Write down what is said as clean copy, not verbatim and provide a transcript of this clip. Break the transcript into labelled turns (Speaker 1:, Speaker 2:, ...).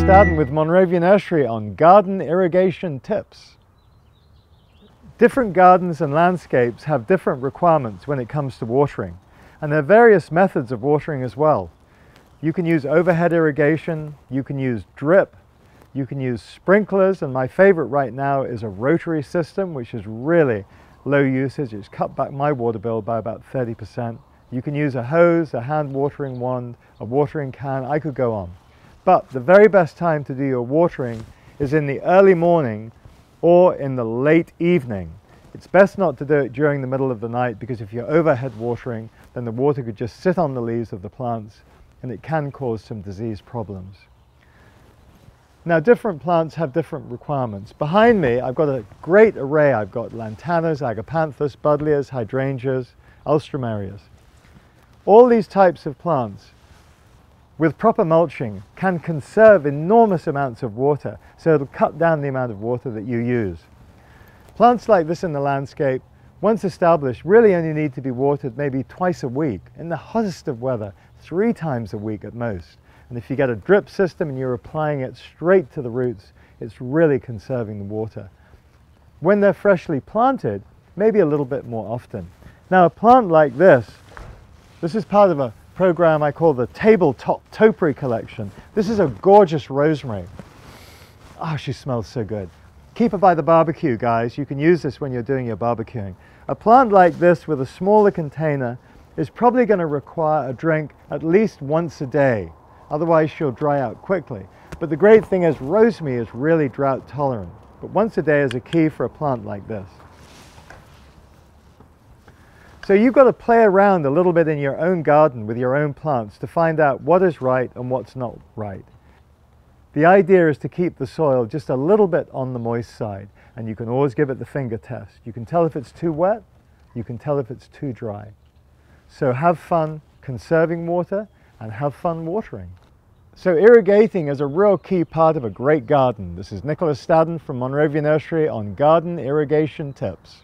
Speaker 1: Staddon with Monrovia Nursery on garden irrigation tips. Different gardens and landscapes have different requirements when it comes to watering, and there are various methods of watering as well. You can use overhead irrigation, you can use drip, you can use sprinklers, and my favorite right now is a rotary system, which is really low usage. It's cut back my water bill by about 30%. You can use a hose, a hand watering wand, a watering can, I could go on. But the very best time to do your watering is in the early morning or in the late evening. It's best not to do it during the middle of the night, because if you're overhead watering, then the water could just sit on the leaves of the plants and it can cause some disease problems. Now, different plants have different requirements. Behind me, I've got a great array. I've got lantanas, agapanthus, buddleias, hydrangeas, alströmerias. All these types of plants, with proper mulching, can conserve enormous amounts of water, so it'll cut down the amount of water that you use. Plants like this in the landscape, once established, really only need to be watered maybe twice a week. In the hottest of weather, 3 times a week at most. And if you get a drip system and you're applying it straight to the roots, it's really conserving the water. When they're freshly planted, maybe a little bit more often. Now, a plant like this is part of a program I call the Tabletop Topiary Collection. This is a gorgeous rosemary. Oh, she smells so good. Keep her by the barbecue, guys. You can use this when you're doing your barbecuing. A plant like this with a smaller container is probably going to require a drink at least once a day. Otherwise, she'll dry out quickly. But the great thing is rosemary is really drought tolerant. But once a day is a key for a plant like this. So you've got to play around a little bit in your own garden with your own plants to find out what is right and what's not right. The idea is to keep the soil just a little bit on the moist side, and you can always give it the finger test. You can tell if it's too wet, you can tell if it's too dry. So have fun conserving water and have fun watering. So irrigating is a real key part of a great garden. This is Nicholas Staddon from Monrovia Nursery on garden irrigation tips.